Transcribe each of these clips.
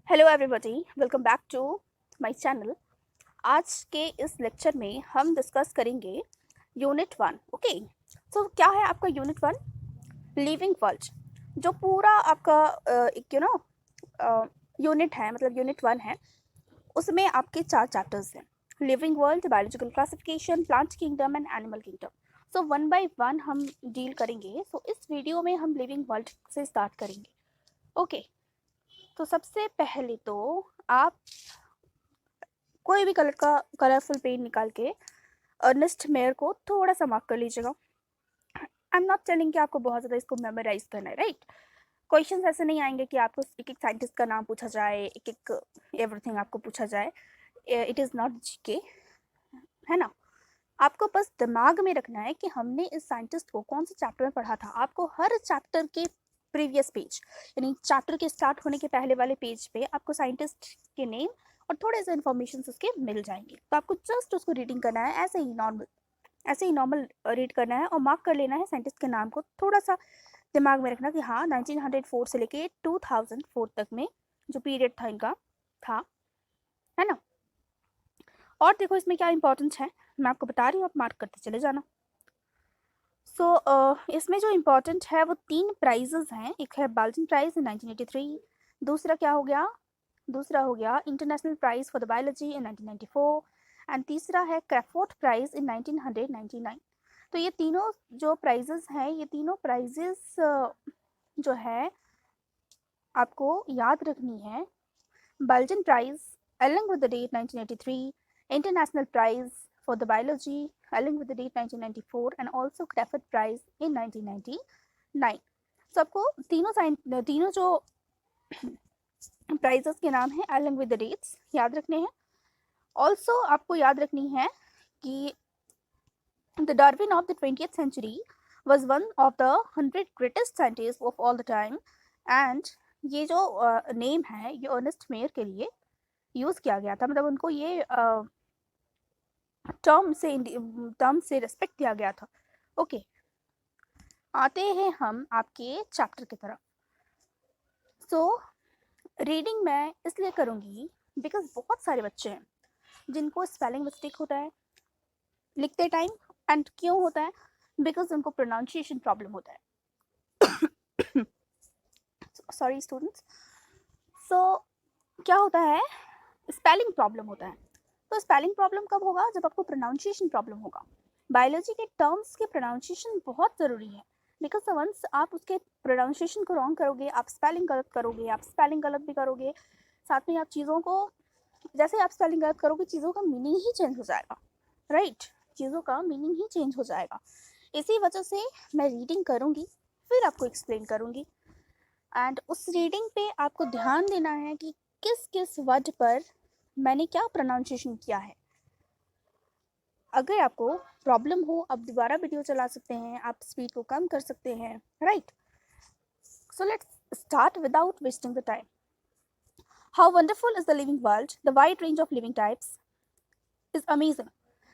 Hello everybody, welcome back to my channel. आज के इस लेक्चर में हम डिस्कस करेंगे यूनिट 1। ओके, सो क्या है आपका यूनिट 1? Living world. जो पूरा आपका यूनिट है, मतलब यूनिट 1 है, उसमें आपके 4 चैप्टर्स हैं। Living world, biological classification, plant kingdom and animal kingdom. So one by one हम डील करेंगे। सो इस वीडियो में हम लिविंग वर्ल्ड से स्टार्ट करेंगे। ओके, तो सबसे पहले तो आप कोई भी कलर का कलरफुल पेन निकाल के अर्नेस्ट मेयर को थोड़ा सा मार्क कर लीजिएगा। आई एम नॉट टेलिंग कि आपको बहुत ज़्यादा इसको मेमोराइज करना है, राइट? क्वेश्चंस ऐसे नहीं आएंगे कि आपको एक एक साइंटिस्ट का नाम पूछा जाए, एक एक एवरीथिंग आपको पूछा जाए। इट इज़ नॉट जीके, है ना? आपको बस दिमाग में रखना है कि हमने इस साइंटिस्ट को कौन से चैप्टर में पढ़ा था। आपको हर चैप्टर के प्रीवियस पेज, यानी चैप्टर के स्टार्ट होने के पहले वाले पेज पे आपको साइंटिस्ट के नेम और थोड़े से इन्फॉर्मेशन उसके मिल जाएंगे। तो आपको जस्ट उसको रीडिंग करना है, ऐसे ही नॉर्मल रीड करना है और मार्क कर लेना है साइंटिस्ट के नाम को। थोड़ा सा दिमाग में रखना कि हाँ, 1904 से लेके 2004 तक में जो पीरियड था इनका था, है ना? और देखो इसमें क्या इंपॉर्टेंस है, मैं आपको बता रही हूँ, आप मार्क करते चले जाना। इसमें जो इम्पोर्टेंट है वो 3 प्राइजेस हैं। एक है बाल्टन प्राइज इन 1983, दूसरा क्या हो गया, दूसरा हो गया international prize for the biology in 1994, and तीसरा है क्रैफोर्ड प्राइज इन 1999। तो ये तीनों जो प्राइजेस हैं, ये तीनों प्राइजेस जो है आपको याद रखनी है। Balzan prize along with the date 1983, International Prize for the Biology along with the date 1994, and also Crawford Prize in 1999. So आपको तीनों जो प्राइजेस के नाम हैं along with the dates याद रखने हैं। ऑल्सो आपको याद रखनी है कि the Darwin of the 20th century was one of the 100 greatest scientists of all the time, and ये जो नेम है ये अर्नेस्ट मेयर के लिए यूज़ किया गया था, मतलब उनको ये टर्म से रिस्पेक्ट दिया गया था। ओके, आते हैं हम आपके चैप्टर की तरफ। सो रीडिंग मैं इसलिए करूँगी बिकॉज बहुत सारे बच्चे हैं जिनको स्पेलिंग मिस्टेक होता है लिखते टाइम। एंड क्यों होता है? बिकॉज उनको प्रोनाउंसिएशन प्रॉब्लम होता है। Sorry students. सो क्या होता है, स्पेलिंग प्रॉब्लम होता है। तो स्पेलिंग प्रॉब्लम कब होगा? जब आपको प्रोनाउंसिएशन प्रॉब्लम होगा। बायोलॉजी के टर्म्स के प्रोनाउंसिएशन बहुत ज़रूरी है, बिकॉज वंस आप उसके प्रोनाउंसिएशन को रॉन्ग करोगे, आप स्पेलिंग गलत करोगे, आप स्पेलिंग गलत भी करोगे, साथ में आप चीज़ों को, जैसे आप स्पेलिंग गलत करोगे चीज़ों का मीनिंग ही चेंज हो जाएगा, राइट? चीज़ों का मीनिंग ही चेंज हो जाएगा। इसी वजह से मैं रीडिंग करूँगी, फिर आपको एक्सप्लेन करूँगी, एंड उस रीडिंग पे आपको ध्यान देना है कि किस किस वर्ड पर मैंने क्या प्रोनाउंसिएशन किया है। अगर आपको प्रॉब्लम हो, आप दोबारा वीडियो चला सकते हैं, आप स्पीड को कम कर सकते हैं, right? So let's start without wasting the time. How wonderful is the living world, the wide range of living types is amazing.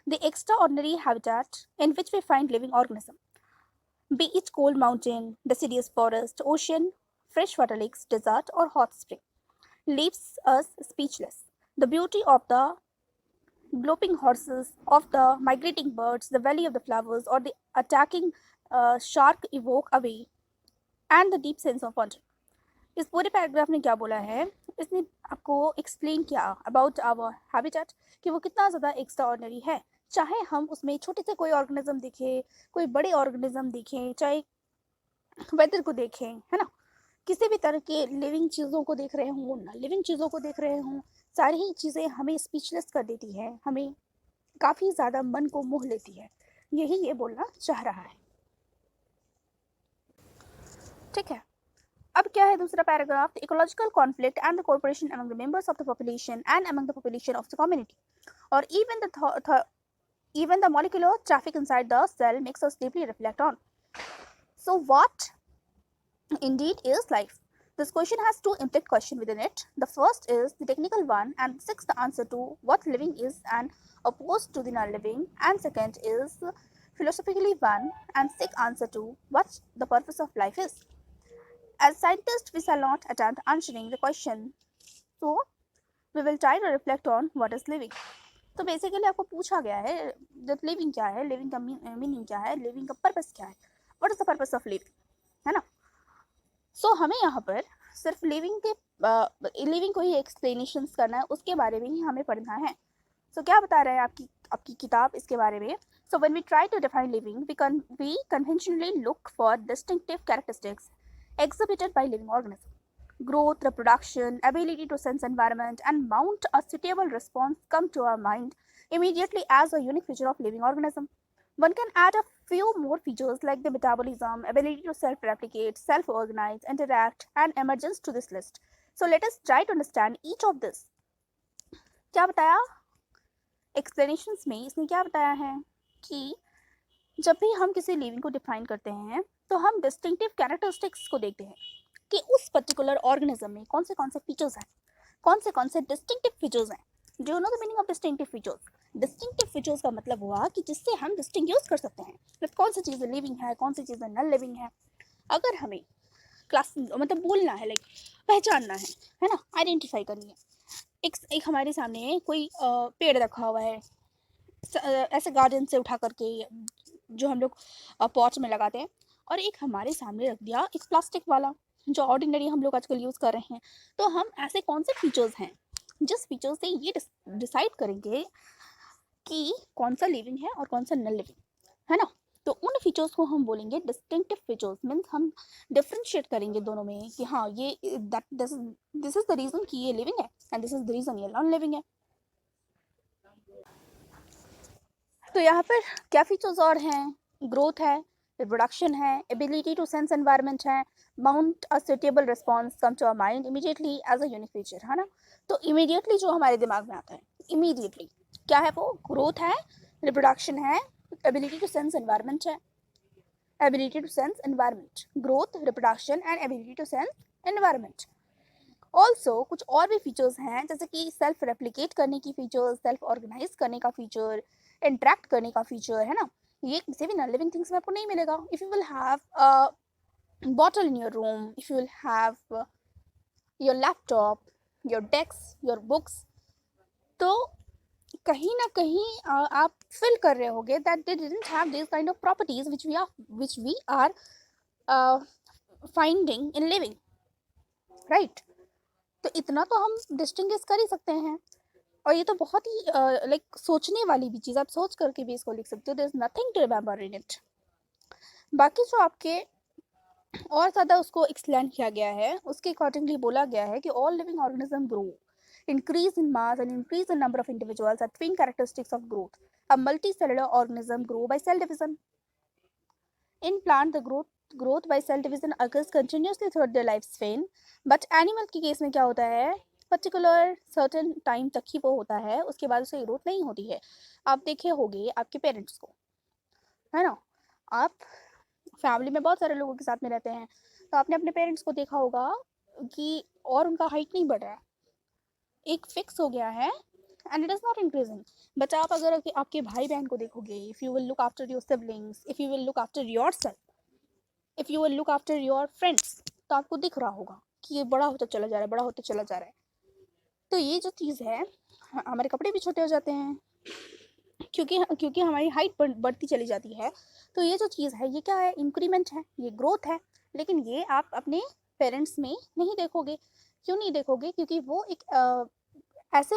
The extraordinary habitat in which we find living organisms, be it cold mountain, deciduous forest, ocean, freshwater lakes, desert, or hot spring, leaves us speechless. The beauty of the galloping horses, of the migrating birds, the valley of the flowers, or the attacking shark evoke away and the deep sense of wonder. इस पूरे paragraph ने क्या बोला है, इसने आपको explain किया about our habitat कि वो कितना ज़्यादा एक्स्ट्रा ऑर्डिनरी है। चाहे हम उसमें छोटे से कोई ऑर्गेनिज्म देखें, कोई बड़े ऑर्गेनिज्म देखें, चाहे वेदर को देखें, है ना, किसी भी तरह के लिविंग चीज़ों को देख रहे हों, ना लिविंग चीज़ों को देख रहे हों, सारी ही चीज़ें हमें स्पीचलेस कर देती है, हमें काफ़ी ज़्यादा मन को मोह लेती है। यही ये बोलना चाह रहा है, ठीक है? अब क्या है दूसरा paragraph? The ecological conflict and the cooperation among the members of the population and among the population of the community, और even the molecular traffic inside the cell makes us deeply reflect on. So what indeed is life? This question has two implicit questions within it. The first is the technical one, and sixth the answer to what living is and opposed to the non-living, and second is philosophically one and sixth answer to what the purpose of life is. As scientists, we shall not attempt answering the question so we will try to reflect on what is living. तो basically आपको पूछा गया है जब living क्या है, living का meaning क्या है, लिविंग का पर्पस क्या है, what is the purpose of living, है ना। सो हमें यहाँ पर सिर्फ लिविंग के लिविंग को ही एक्सप्लेनेशन करना है, उसके बारे में ही हमें पढ़ना है। सो क्या बता रहा है आपकी किताब इसके बारे में। So when we try to define living we conventionally look for distinctive characteristics exhibited by living organisms. Growth, reproduction, ability to sense environment, and mount a suitable response come to our mind immediately as a unique feature of living organism. One can add a few more features like the metabolism, ability to self-replicate, self-organize, interact, and emergence to this list. So let us try to understand each of this. क्या बताया explanations में, इसने क्या बताया है कि जब भी हम किसी लिविंग को डिफाइन करते हैं तो हम डिस्टिंक्टिव कैरेक्टरिस्टिक्स को देखते हैं कि उस पर्टिकुलर ऑर्गेनिज्म में कौन से फीचर्स हैं, कौन से डिस्टिंक्टिव फीचर्स हैं। Do you know the meaning of distinctive features? Distinctive features का मतलब हुआ कि जिससे हम डिस्टिंग्विश कर सकते हैं मतलब कौन सी चीज़ें लिविंग है, कौन सी चीज़ें नॉन लिविंग है। अगर हमें क्लास मतलब बोलना है, लाइक पहचानना है ना, आइडेंटिफाई करनी है। एक हमारे सामने कोई पेड़ रखा हुआ है ऐसे गार्डन से उठा करके जो हम लोग पॉट्स में लगाते हैं, और एक हमारे सामने रख दिया एक प्लास्टिक वाला जो ऑर्डिनरी हम लोग आजकल यूज़ कर रहे हैं। तो हम ऐसे कौन से फीचर्स हैं जिस फीचर से ये डिसाइड करेंगे कि कौन सा लिविंग है और कौन सा नॉन लिविंग, है ना। तो उन फीचर्स को हम बोलेंगे डिस्टिंक्टिव फीचर्स, मीन्स हम डिफ्रेंशिएट करेंगे दोनों में कि हाँ ये दिस इज द रीज़न कि ये लिविंग है and this is the reason ये नॉन लिविंग है। तो यहाँ पर क्या फीचर्स और हैं? ग्रोथ है, रिप्रोडक्शन है, एबिलिटी टू सेंस एनवायरनमेंट है, mount a suitable response come to our mind immediately as a unique feature, है ना। तो इमीडिएटली जो हमारे दिमाग में आता है, इमीडिएटली क्या है वो? ग्रोथ है, रिप्रोडक्शन है, एबिलिटी टू सेंस एनवायरनमेंट है, ability to sense environment, growth, reproduction and ability to sense environment. Also कुछ और भी फीचर्स हैं जैसे कि सेल्फ रेप्लिकेट करने की फीचर, सेल्फ ऑर्गेनाइज करने का फीचर, इंटरेक्ट करने का फीचर, है ना। ये किसी भी नॉन लिविंग थिंग्स में आपको नहीं मिलेगा। If you will have a bottle in your room, if you will have your laptop, your desk, your books, तो कहीं ना कहीं आप फील कर रहे होगे that they didn't have this kind of properties which we are finding in living, right. तो इतना तो हम डिस्टिंग्विश कर ही सकते हैं, और ये तो बहुत ही लाइक सोचने वाली भी चीज़, आप सोच करके भी इसको लिख सकते हो। There is nothing to remember in it. बाकी जो आपके और ज़्यादा उसको एक्सप्लेन किया गया है उसके अकॉर्डिंगली बोला गया है कि all living organism grow, increase in mass and increase in number of individuals are twin characteristics of growth. A multicellular organism grow by cell division. In plant, the growth by cell division occurs continuously throughout their lifespan. But animal के case में क्या होता है, particular certain time तक ही वो होता है, उसके बाद उसे ग्रोथ नहीं होती है। आप देखे होंगे आपके पेरेंट्स को, है ना। आप फैमिली में बहुत सारे लोगों के साथ में रहते हैं, तो आपने अपने पेरेंट्स को देखा होगा कि और उनका हाइट नहीं बढ़ रहा है, एक फिक्स हो गया है and it is not increasing. But आप अगर आपके भाई बहन को देखोगे, if you will look after your siblings, if you will look after your self, if you will look after your friends, तो आपको दिख रहा होगा कि ये बड़ा होता चला जा रहा है, बड़ा होता चला जा रहा है। तो ये जो चीज़ है, हमारे कपड़े भी छोटे हो जाते हैं क्योंकि हमारी हाइट बढ़ती चली जाती है। तो ये जो चीज़ है ये क्या है? इंक्रीमेंट है, ये ग्रोथ है। लेकिन ये आप अपने पेरेंट्स में नहीं देखोगे। क्यों नहीं देखोगे? क्योंकि वो एक ऐसे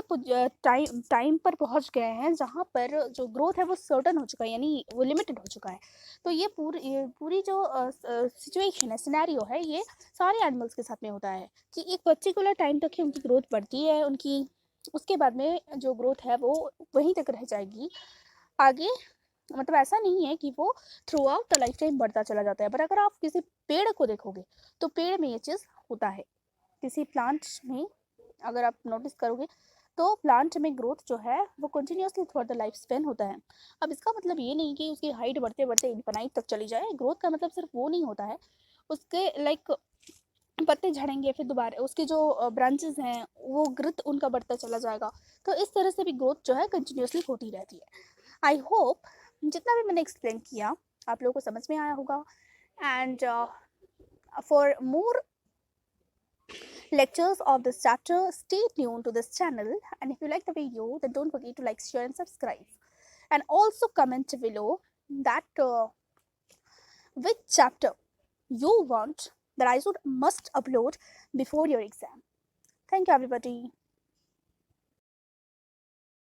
टाइम पर पहुंच गए हैं जहाँ पर जो ग्रोथ है वो सर्टन हो चुका है, यानी वो लिमिटेड हो चुका है। तो ये पूरी जो सिचुएशन है, सिनेरियो है, ये सारे एनिमल्स के साथ में होता है कि एक पर्टिकुलर टाइम तक ही उनकी ग्रोथ बढ़ती है, उनकी उसके बाद में जो ग्रोथ है वो वहीं तक रह जाएगी। आगे मतलब ऐसा नहीं है कि वो through out the life time बढ़ता चला जाता है। पर अगर आप किसी पेड़ को देखोगे तो पेड़ में ये चीज़ होता है। किसी प्लांट में अगर आप नोटिस करोगे तो प्लांट में ग्रोथ जो है वो continuously through the life span होता है। अब इसका मतलब ये नहीं कि उसकी हाइट बढ़ते बढ़ते इन्फिनाइट तक चली जाए। ग्रोथ का मतलब सिर्फ वो नहीं होता है, उसके लाइक पत्ते झड़ेंगे, फिर दोबारा उसके जो ब्रांचेस हैं वो ग्रोथ उनका बढ़ता चला जाएगा। तो इस तरह से भी ग्रोथ जो है कंटिन्यूसली होती रहती है। आई होप जितना भी मैंने एक्सप्लेन किया आप लोगों को समझ में आया होगा। And for more lectures of this chapter. Stay tuned to this channel, and if you like the video, then don't forget to like, share and subscribe, and also comment below that which chapter you want that I must upload before your exam. Thank you, everybody.